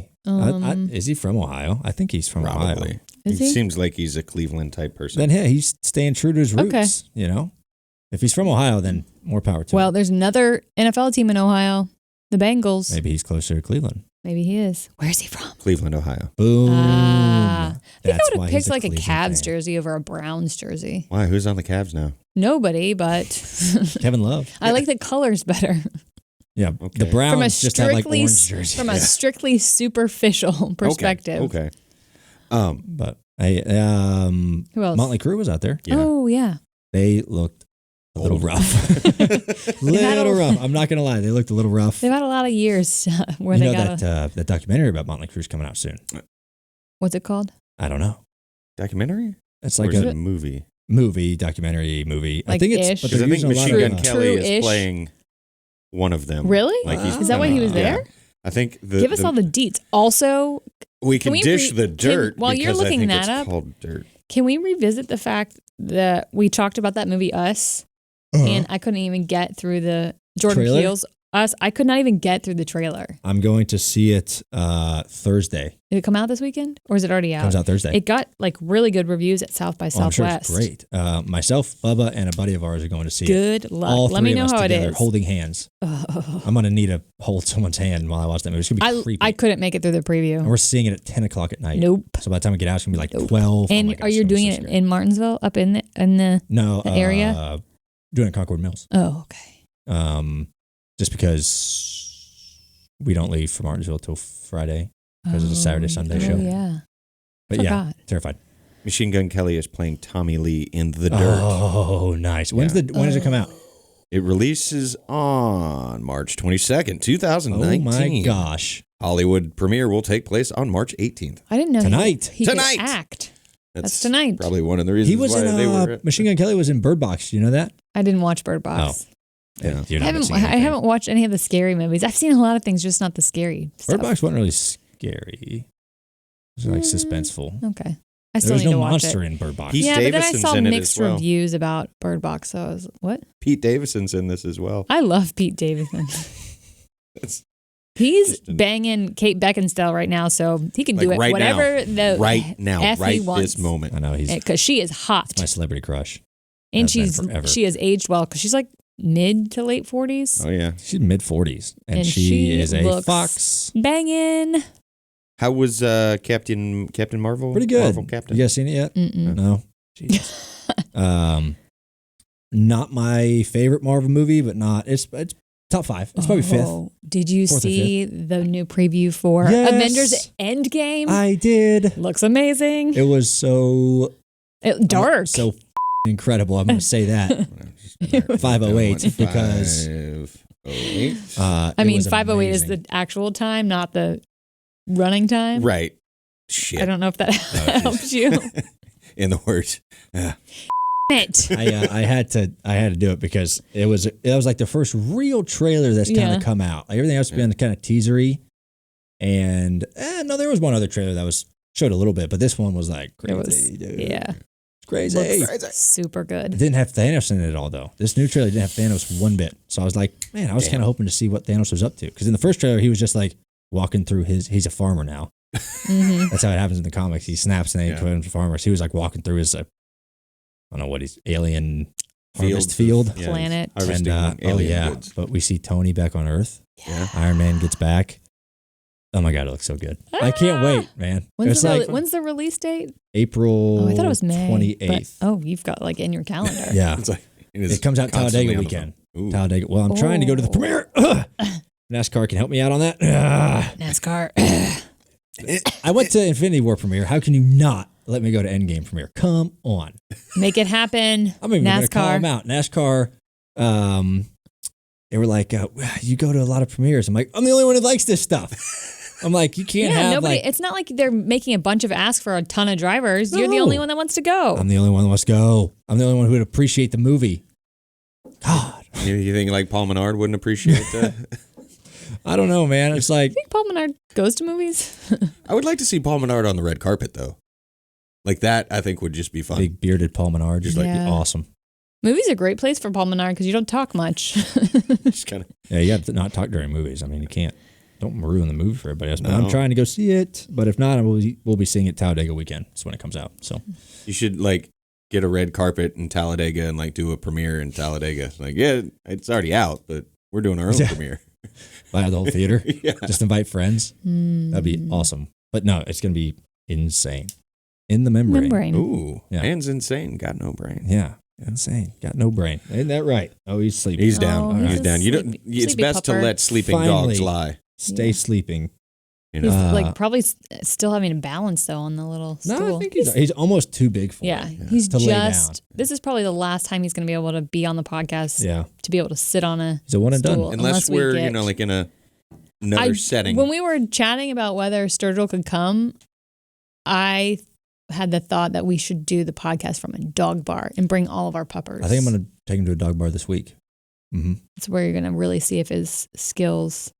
Is he from Ohio? I think he's from Ohio. Probably. Is he? Seems like he's a Cleveland type person. Then, hey, he's staying true to his roots. Okay. You know? If he's from Ohio, then more power to Well, him. there's another NFL team in Ohio, the Bengals. Maybe he's closer to Cleveland. Maybe he is. Where is he from? Cleveland, Ohio. Boom. I think I That's would why have he's picked like a Cleveland Cavs fan. jersey over a Browns jersey. Why? Who's on the Cavs now? Nobody, but Kevin Love. I like the colors better. Yeah. Okay. The Browns From a just had like strictly orange jerseys. from a strictly superficial perspective. Okay. But I, Who else? Motley Crue was out there. Yeah. Oh yeah. They looked a little rough. little rough. I'm not going to lie. They looked a little rough. They've had a lot of years where You they know got that documentary about Motley Crue's coming out soon. what's it called? I don't know. Documentary? It's Or like is it a a movie? documentary movie. I Like think it's, ish? but Because they're I think using a lot Machine of, Gun Kelly is True-ish. playing one of them. Really? Like he's Is that why he was yeah. there? I think Give us all the deets. Also, we can we dish re- the can- dirt while you're because I looking think that it's up, called dirt. can we revisit the fact that we talked about that movie Us, and I couldn't even get through the Jordan Trailer? Peele's Us? I could not even get through the trailer. I'm going to see it Thursday. Did it come out this weekend, or is it already out? Comes out Thursday. It got like really good reviews at South by Oh, I'm sure Southwest. it's great. Myself, Bubba, and a buddy of ours are going to see it. Good luck. All Let three me of know us how it together, is. holding hands. I'm going to need to hold someone's hand while I watch that movie. It's going to be creepy. I couldn't make it through the And preview. we're seeing it at 10 o'clock at night. Nope. So by the time we get out, it's going to be like 12. And Oh my gosh, are you it's gonna be doing so it scary. in Martinsville, up in the No, area? Doing it at Concord Mills. Oh, okay. Just because we don't leave for Martinsville till Friday because it's a Saturday, Sunday show. Yeah. But Forgot. yeah, terrified. Machine Gun Kelly is playing Tommy Lee in The Dirt. Oh, nice. When does it come out? It releases on March 22nd, 2019. Oh my gosh. Hollywood premiere will take place on March 18th. I didn't know Tonight. he could Tonight. act. That's tonight. Probably one of the reasons He was why in they were. Machine Gun Kelly was in Bird Box. Do you know that? I didn't watch Bird Box. Yeah. You're I not missing anything. haven't watched any of the scary movies. I've seen a lot of things, just not the scary stuff. Bird Box wasn't really scary. It was like suspenseful. Okay. I There still was need no to watch monster it. in Bird Box. He's Yeah, but then I Davidson's saw in it mixed as well. reviews about Bird Box, so I was, what? Pete Davidson's in this as well. I love Pete Davidson. It's He's just an- banging Kate Beckinsale right now, so he can do Like it right now. whatever the right now, F he right wants. this moment. I know he's Because she is hot. my celebrity crush. And Has been forever. she has aged well because she's like mid to late 40s. Oh yeah. She's mid 40s, and she she is a looks fox. Banging. How was Captain Marvel? Pretty good. Marvel Captain. You guys seen it yet? Mm-mm. No. Jesus. Not my favorite Marvel movie, but it's top 5. It's probably 5th. Oh, did you Fourth or see the new preview for Yes. Avengers Endgame? I did. Looks amazing. It was so Dark. so incredible. I'm going to say that. 508 because 508. I it mean, was 508 is amazing. the actual time, not the running time. Right. Shit. I don't know if that helps you. In the words. It. I had to do it because it was like the first real trailer that's kind Yeah. of come out. Like everything else has been kind of teasery, and no, there was one other trailer that showed a little bit, but this one was like crazy, dude. Yeah. It's crazy. Looks super It good. didn't have Thanos in it at all, though. This new trailer didn't have Thanos one bit. So I was like, man, I was kind of hoping to see what Thanos was up to. Because in the first trailer, he was just like walking through he's a farmer now. Mm-hmm. That's how it happens in the comics. He snaps and then he becomes farmers. He was like walking through his, I don't know what he's, alien harvest field. Planet. And, goods. But we see Tony back on Earth. Yeah. Iron Man gets back. Oh my God, it looks so good. I can't wait, man. When's the release date? April I thought it was May 28th. You've got like in your calendar. Yeah. It comes out Talladega weekend. Talladega. Well, I'm trying to go to the premiere. NASCAR can help me out on that. NASCAR. I went to Infinity War premiere. How can you not let me go to Endgame premiere? Come on. Make it happen. I'm even going to call them out. NASCAR, they were like, you go to a lot of premieres. I'm like, I'm the only one who likes this stuff. I'm like, you can't have nobody. It's not like they're making a bunch of asks for a ton of drivers. No. You're the only one that wants to go. I'm the only one that wants to go. I'm the only one who would appreciate the movie. God. You think like Paul Menard wouldn't appreciate that? I don't know, man. It's like, you think Paul Menard goes to movies? I would like to see Paul Menard on the red carpet, though. Like that, I think would just be fun. Big bearded Paul Menard, just like awesome. Movies are a great place for Paul Menard because you don't talk much. Just kind of. Yeah, you have to not talk during movies. I mean, you can't. Don't ruin the movie for everybody else. No. I'm trying to go see it, but if not, we'll be seeing it Talladega weekend. That's when it comes out. So you should like get a red carpet in Talladega and like do a premiere in Talladega. Like, yeah, it's already out, but we're doing our own premiere. Buy the whole theater. Yeah. Just invite friends. That'd be awesome. But no, it's gonna be insane. In the membrane. Ooh, man's insane. Got no brain. Yeah. Insane. Got no brain. Isn't that right? Oh, he's sleeping. He's down. He's down. It's best to let sleeping dogs lie. Stay sleeping. You know? He's like probably still having a balance though on the little stool. No, I think he's almost too big for it. He's this is probably the last time he's going to be able to be on the podcast. Yeah. To be able to sit on a He's a one and stool, done. Unless we're, like in another setting. When we were chatting about whether Sturgill could come, I had the thought that we should do the podcast from a dog bar and bring all of our puppers. I think I'm going to take him to a dog bar this week. Mm-hmm. That's where you're going to really see if his skills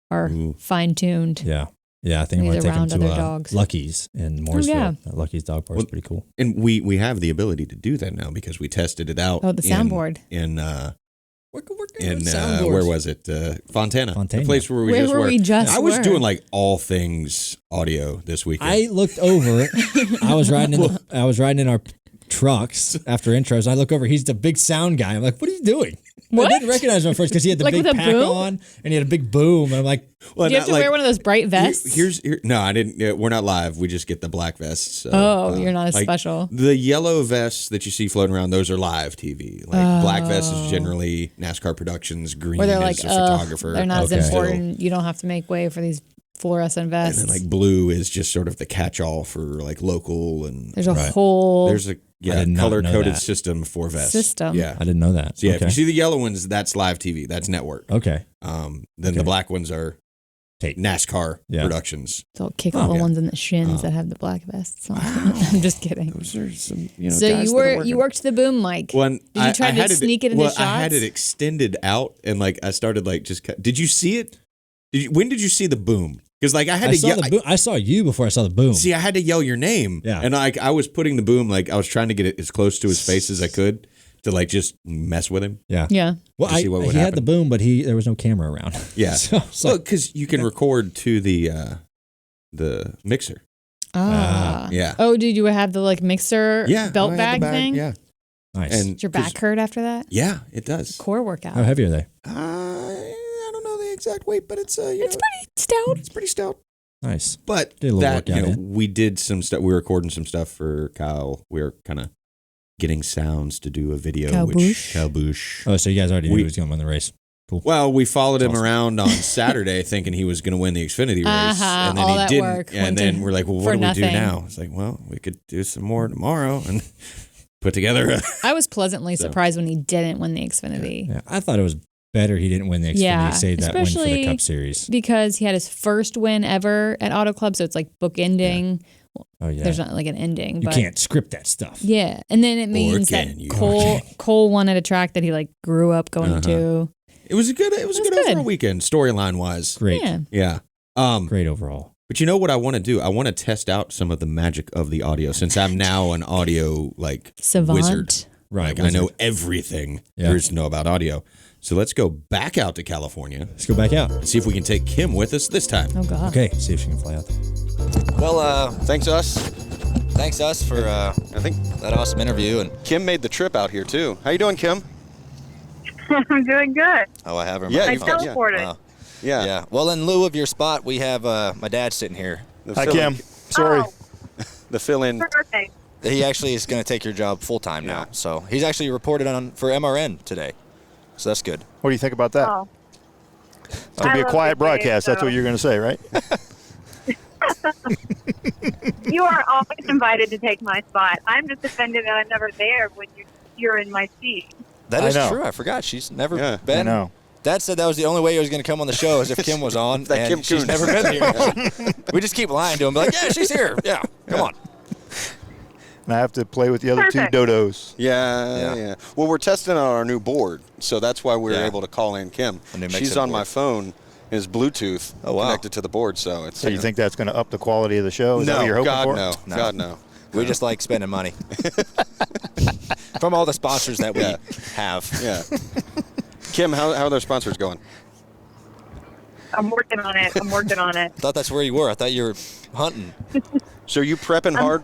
are fine-tuned. Yeah. Yeah, I think I'm going to take him to Lucky's in Mooresville. Lucky's dog bar is pretty cool. And we have the ability to do that now because we tested it out. Oh, the soundboard. Where was it? Fontana. The place where we I was doing like all things audio this weekend. I looked over. I was riding in our trucks after intros. I look over. He's the big sound guy. I'm like, what are you doing? What? I didn't recognize him at first because he had the big pack on and he had a big boom. And I'm like, do you have to wear one of those bright vests? No, I didn't. We're not live. We just get the black vests. You're not as special. The yellow vests that you see floating around, those are live TV. Like black vests is generally NASCAR Productions. Green is like, a photographer. They're not as important. You don't have to make way for these fluorescent vests. And then like blue is just sort of the catch-all for like local and there's a color-coded system for vests. Yeah, I didn't know that. So if you see the yellow ones, that's live TV. That's network. Okay. Then the black ones are NASCAR Productions. So kick all the ones in the shins that have the black vests on. I'm just kidding. Those are some, so you worked the boom mic. Did you try to sneak it into shots? I had it extended out and like I started like just did you see it? When did you see the boom? Because like I saw you before I saw the boom. See, I had to yell your name. Yeah. And I was putting the boom, like I was trying to get it as close to his face as I could to like just mess with him. Yeah. Yeah. Well, he had the boom, but there was no camera around. Yeah. So because you can record to the mixer. Yeah. Oh, did you have the like mixer belt bag thing? Yeah. Nice. And did your back hurt after that? Yeah, it does. Core workout. How heavy are they? I don't know the exact weight, but it's pretty stout. It's pretty stout. Nice. But we did some stuff. We were recording some stuff for Kyle. We were kind of getting sounds to do a video. Kyle Bush. Oh, so you guys already knew he was going to win the race. Cool. Well, we followed him around on Saturday thinking he was going to win the Xfinity race. And then he didn't. And then we're like, well, what do we do now? It's like, well, we could do some more tomorrow and put together I was pleasantly surprised when he didn't win the Xfinity. Yeah, I thought it was better he didn't win the Xfinity. Yeah, Save that win for the Cup Series. Because he had his first win ever at Auto Club, so it's like bookending. Yeah. Oh, yeah. There's not like an ending. You can't script that stuff. Yeah. And then it means that Cole won at a track that he like grew up going to. It was a good overall weekend, storyline wise. Great. Yeah. Great overall. But you know what I want to do? I want to test out some of the magic of the audio since I'm now an audio like savant. Wizard. Right. Like, I know everything there is to know about audio. So let's go back out to California. Let's go back out and see if we can take Kim with us this time. Oh, God. Okay, see if she can fly out there. Well, Thanks us. thanks us for I think that awesome interview. And Kim made the trip out here too. How you doing, Kim? I'm doing good. oh, I have her. Yeah, I you've got- teleported. Wow. Yeah. Yeah. Well, in lieu of your spot, we have my dad sitting here. The Hi, fill-in- Kim. Sorry. Oh, The fill-in. perfect. He actually is going to take your job full time now. So he's actually reported on for MRN today. So that's good. What do you think about that? Oh. It's going to be I a love quiet the day, broadcast. That's so- what you're going to say, right? You are always invited to take my spot. I'm just offended that I'm never there when you're in my seat. That I is know. true. I forgot. She's never Yeah. been. I know. Dad said that was the only way he was going to come on the show is if Kim was on. That and Kim she's Coon. never been here. We just keep lying to him. Be like, yeah, she's here. Yeah, come on. And I have to play with the other Perfect. two dodos. Yeah. Well, we're testing out our new board, so that's why we were Yeah. able to call in Kim. A new She's mix-it on board. my phone. Is Bluetooth Oh, wow. connected to the board, so it's. So you think that's going to up the quality of the show? Is that No, what you're hoping God for? no, No. God no. We just like spending money from all the sponsors that we Yeah. have. Yeah. Kim, how are those sponsors going? I'm working on it. I thought that's where you were. I thought you were hunting, So are you prepping hard?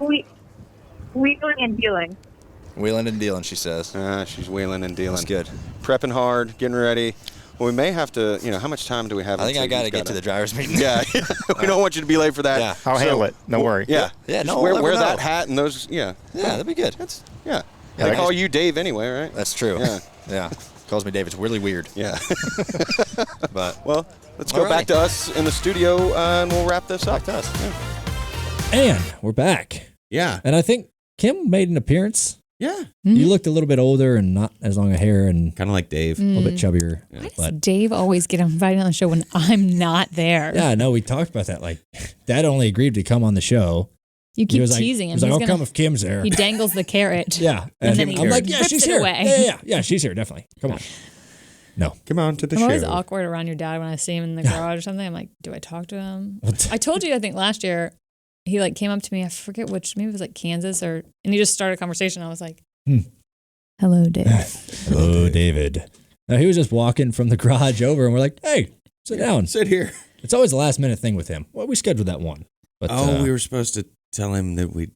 Wheeling and dealing. wheeling and dealing. She says. She's wheeling and dealing. That's good. Prepping hard, getting ready. Well, we may have to. How much time do we have? I think I until got to you've get to the driver's meeting. Yeah, we don't want you to be late for that. Yeah. I'll handle it. Don't worry. Yeah, Yeah, Just no, wear we'll never that know. hat and those. Yeah, Yeah, that'd be good. yeah. Yeah, They I call just- you Dave anyway, right? That's true. Yeah. Yeah. Calls me Dave. It's really weird. Yeah. But Well, let's go All back right. to us in the studio and we'll wrap this up. back to us. And we're back. Yeah. And I think Kim made an appearance. Yeah. You looked a little bit older and not as long a hair and Kind of like Dave. a little bit chubbier. Why does But Dave always get invited on the show when I'm not there? yeah, no, we talked about that. Like, Dad only agreed to come on the show. You He keep was like, teasing him. He's like, I'll gonna- come if Kim's there. He dangles the carrot. Yeah. And then he I'm like, yeah, rips she's it here. away. Yeah, she's here, definitely. Come on. No. Come on to the I'm show. always awkward around your dad when I see him in the garage or something. I'm like, do I talk to him? I told you, I think last year, he like came up to me. I forget which, maybe it was like Kansas and he just started a conversation. I was like, hello, Dave. Hello, David. No, he was just walking from the garage over and we're like, hey, sit down. Sit here. It's always the last minute thing with him. Well, we scheduled that one. But, We were supposed to tell him that we'd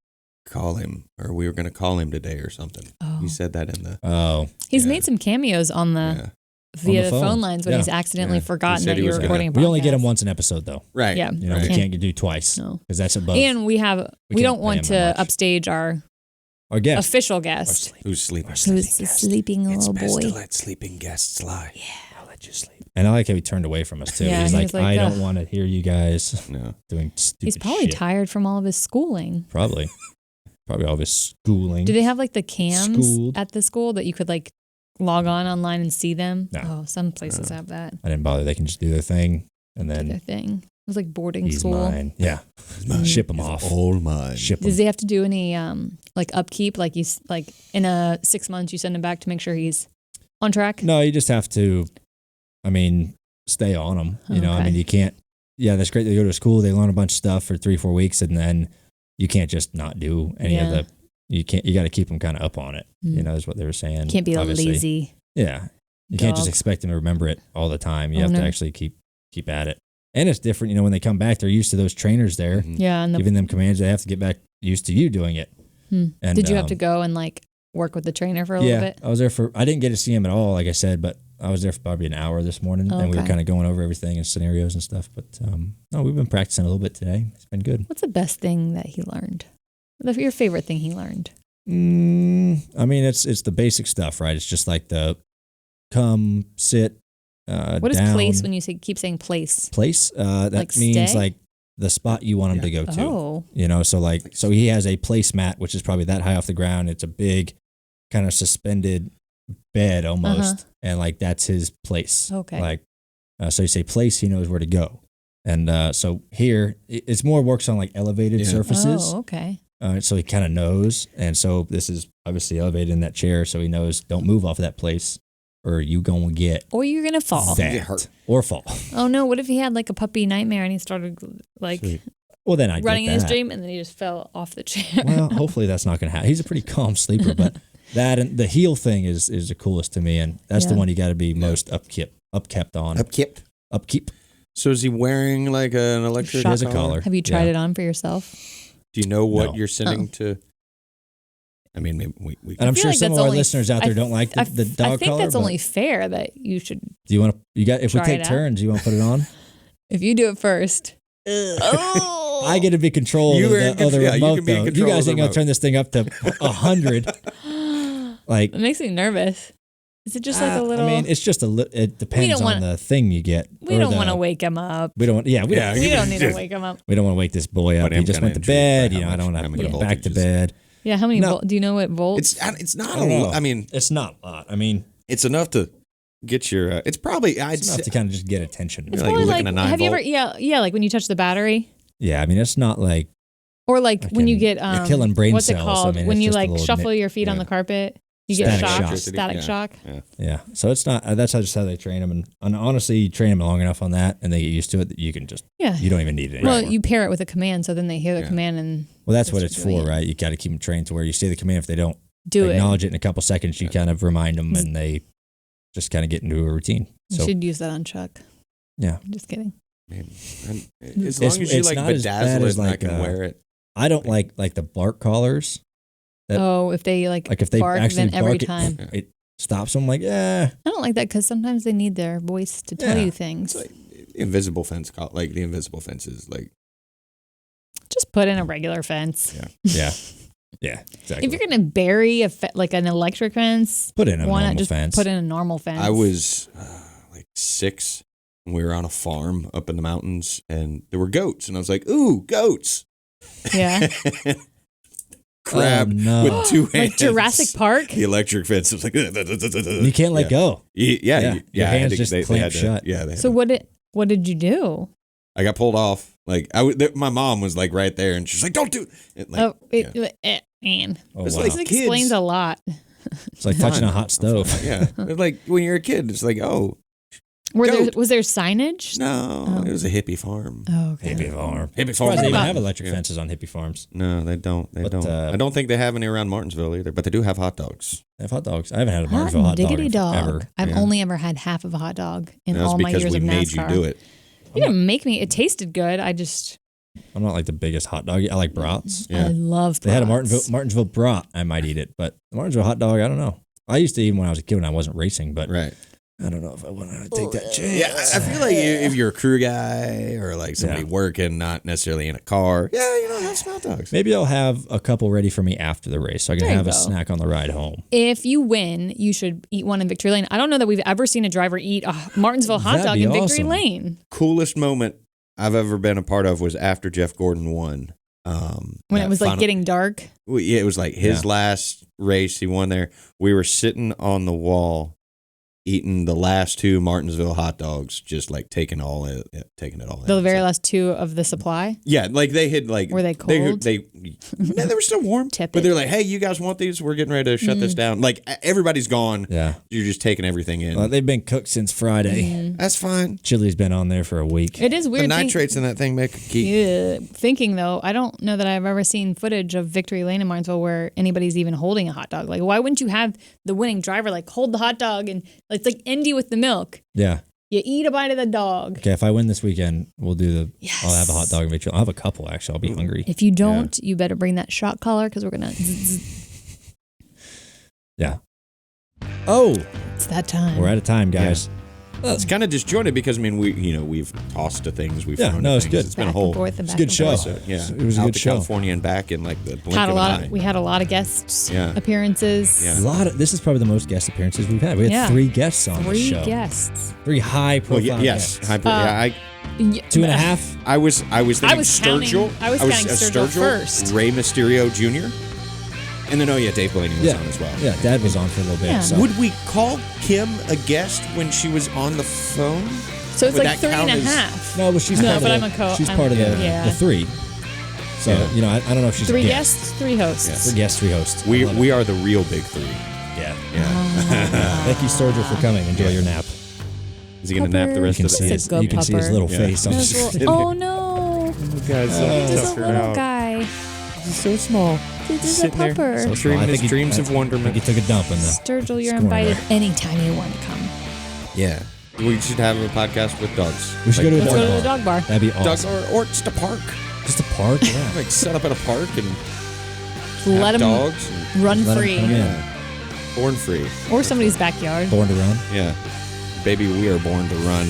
call him, or we were going to call him today or something. Oh. You said that in the. Oh. He's Yeah. made some cameos on the Yeah. via On the the phone phone. lines when Yeah. he's accidentally Yeah. forgotten He said that he you're was gonna- recording a podcast. We only get him once an episode, though. Right. Yeah. You know, Right. we can't do twice No. because that's above And we can't don't pay want him to that much. upstage our our guest. official Our guest. Who's sleeping? Who's the sleeping It's little best boy. to let sleeping guests lie. I'll let you sleep. And I like how he turned away from us, too. Yeah, he's he like, was like, I "Ugh." don't want to hear you guys No. doing stupid He's probably shit. tired from all of his schooling. Probably. Probably all of his schooling. Do they have like the cams Schooled. at the school that you could like log on online and see them? No. Oh, some places have that. I didn't bother. They can just do their thing and Their then thing. It was like boarding he's school. mine. Yeah. Ship him off. All mine. Ship him. Does he have to do any like upkeep? Like like in a 6 months you send him back to make sure he's on track? No, you just have to, stay on them. You know, Okay. you can't, yeah, that's great. They go to school, they learn a bunch of stuff for 3-4 weeks, and then you can't just not do any of Yeah. you got to keep them kind of up on it. You know, is what they were saying. Can't be obviously. a lazy. Yeah. You can't just dog. expect them to remember it all the time. You Oh, have to no. actually keep at it. And it's different, when they come back, they're used to those trainers there, Yeah, and giving them commands. They have to get back used to you doing it. And, did you have to go and like work with the trainer for a little bit? I was there I didn't get to see him at all, like I said, but I was there for probably an hour this morning, Oh, and we were okay. kind of going over everything and scenarios and stuff. But no, we've been practicing a little bit today. It's been good. What's the best thing that he learned? Your favorite thing he learned? It's the basic stuff, right? It's just like the come, sit, What is down. place when you keep saying place? Place? That Like means stay? like the spot you want him to go to. Oh. So he has a placemat, which is probably that high off the ground. It's a big kind of suspended bed almost. And like that's his place. Okay. So you say place, he knows where to go. And so here, it's more works on like elevated surfaces. Oh, okay. So he kind of knows. And so this is obviously elevated in that chair. So he knows don't move off of that place or you going to get Or you're going to fall. that or fall. Oh, no. What if he had like a puppy nightmare and he started like Well, then running in his dream and then he just fell off the chair? Well, hopefully that's not going to happen. He's a pretty calm sleeper, but That and the heel thing is the coolest to me, and that's the one you got to be most upkept on. Upkeep. So is he wearing like an electric? He has a collar. Have you tried it on for yourself? Do you know what you're sending to? I mean, maybe we and I'm sure some of our listeners out there don't like the dog collar. I think that's only fair that you should. Do you want to? If we take turns, you want to put it on? If you do it first. I get to be control of the remote, though. You guys ain't gonna turn this thing up to 100. Like it makes me nervous. Is it just like a little? I mean, it's just it depends on the thing you get. We don't want to wake him up. We don't. Yeah, we don't need to wake him up. We don't want to wake this boy up. He just went to bed. I don't want to put him back to bed. Yeah, how many? Do you know what volts? It's not a lot. I mean, it's not a lot. I mean, it's enough to get your. It's probably it's enough to kind of just get attention. It's probably like have you ever? Yeah, like when you touch the battery. Yeah, I mean, it's not like. Or like when you get you're killing brain what's cells. It called? I mean, when you like shuffle your feet on the carpet, you get static shock. Yeah. So it's not. That's just how they train them, and honestly, you train them long enough on that, and they get used to it that you can just. Yeah. You don't even need it anymore. Well, you pair it with a command, so then they hear the command and. Well, that's what it's for, right? You got to keep them trained to where you say the command. If they don't acknowledge it in a couple seconds, you kind of remind them, and they just kind of get into a routine. You should use that on Chuck. Yeah. I'm just kidding. Man, as long as you like bedazzle it, I can wear it. I don't like the bark collars. If they if they bark, actually then every bark time it stops them. Like, I don't like that because sometimes they need their voice to tell you things. It's like invisible fence, like the invisible fence is like. Just put in a regular fence. Yeah. Yeah. Exactly. If you're gonna bury like an electric fence, put in a normal fence. Put in a normal fence. I was like 6. And we were on a farm up in the mountains, and there were goats, and I was like, "Ooh, goats!" Yeah. Crab with 2 hands. Like Jurassic Park. The electric fence was like. You can't let go. Yeah. Your hands just clamp shut. Yeah. So what did you do? I got pulled off. Like my mom was like right there, and she's like, "Don't do it." Like, man. It's like it explains a lot. It's like touching a hot stove. Yeah. Like when you're a kid, it's like, oh. Was there signage? No, it was a hippie farm. Oh, okay. Hippie farm. Hippie farm. They even have electric fences on hippie farms. No, they don't. They don't. I don't think they have any around Martinsville either, but they do have hot dogs. They have hot dogs. I haven't had a Martinsville hot dog in forever. I've only ever had half of a hot dog in all my years of NASCAR. That's because we made you do it. You didn't make me. It tasted good. I'm not like the biggest hot dog. I like brats. Yeah. I love brats. They had a Martinsville brat. I might eat it, but the Martinsville hot dog, I don't know. I used to eat them when I was a kid when I wasn't racing, but I don't know if I want to take that chance. Yeah, I feel like if you're a crew guy or like somebody working, not necessarily in a car, have some hot dogs. Maybe I'll have a couple ready for me after the race so I can have a snack on the ride home. If you win, you should eat one in Victory Lane. I don't know that we've ever seen a driver eat a Martinsville hot dog in Victory Lane. Coolest moment I've ever been a part of was after Jeff Gordon won. When it was like getting dark? Yeah, it was like his last race. He won there. We were sitting on the wall eating the last 2 Martinsville hot dogs, just like taking it all in. The very last 2 of the supply? Yeah, like they had like. Were they cold? They were still warm. But they're like, hey, you guys want these? We're getting ready to shut this down. Like everybody's gone. Yeah. You're just taking everything in. Well, they've been cooked since Friday. That's fine. Chili's been on there for a week. It is weird. The nitrates in that thing make a key. Yeah. Thinking though, I don't know that I've ever seen footage of Victory Lane in Martinsville where anybody's even holding a hot dog. Like, why wouldn't you have the winning driver like hold the hot dog and it's like Indy with the milk? Yeah. You eat a bite of the dog. Okay, if I win this weekend, we'll do I'll have a hot dog in Victory. I'll have a couple actually. I'll be hungry. If you don't, you better bring that shot collar because we're gonna. Yeah. Oh, it's that time. We're out of time, guys. Yeah. Well, it's kind of disjointed because we've tossed to things. We've it's good. It's been a whole. It's a good show. So, it was a good show. California and back in like the blink of an eye. We had a lot of guest appearances. Yeah. This is probably the most guest appearances we've had. We had 3 guests on the show. 3 guests. 3 high profile. Yes, guests. high profile. 2.5. I was thinking Sturgill. I was counting Sturgill first. Rey Mysterio Jr. And then Dave Blaney was on as well. Yeah, Dad was on for a little bit. Yeah. So. Would we call Kim a guest when she was on the phone? So it's like 3.5. No, but she's part of the 3. So I don't know if she's 3 a guest. guests, 3 hosts. Yes. 3 guests, 3 hosts. We are the real big 3. Yeah. Thank you, Sturgill, for coming. Enjoy your nap. Is he going to nap the rest of the day? You can see his little face. Oh no! Guys, he's a little guy. He's so small. This is a Sitting there. pupper. So dreaming his dreams of I wonderment. think he took a dump in the Sturgill, you're scoring invited there. anytime you want to come. Yeah. We should have a podcast with dogs. We should go to a Let's dog go to bar. the dog bar. That'd be Dog, awesome. or just a park. Just a park, yeah. Like set up at a park and Let have them dogs. And, run Let 'em free. come in. yeah. Born free. Or somebody's backyard. Born to run. Yeah. Baby, we are born to run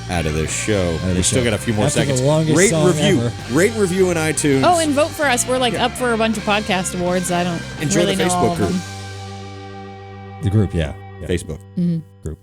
out of this show. of We the still show. got a few more After the seconds. longest Rate song review. ever. Rate and review in iTunes. Oh, and vote for us. We're like up for a bunch of podcast awards. I don't Enjoy really the know all Facebook of group. them. The group, yeah. Facebook Group.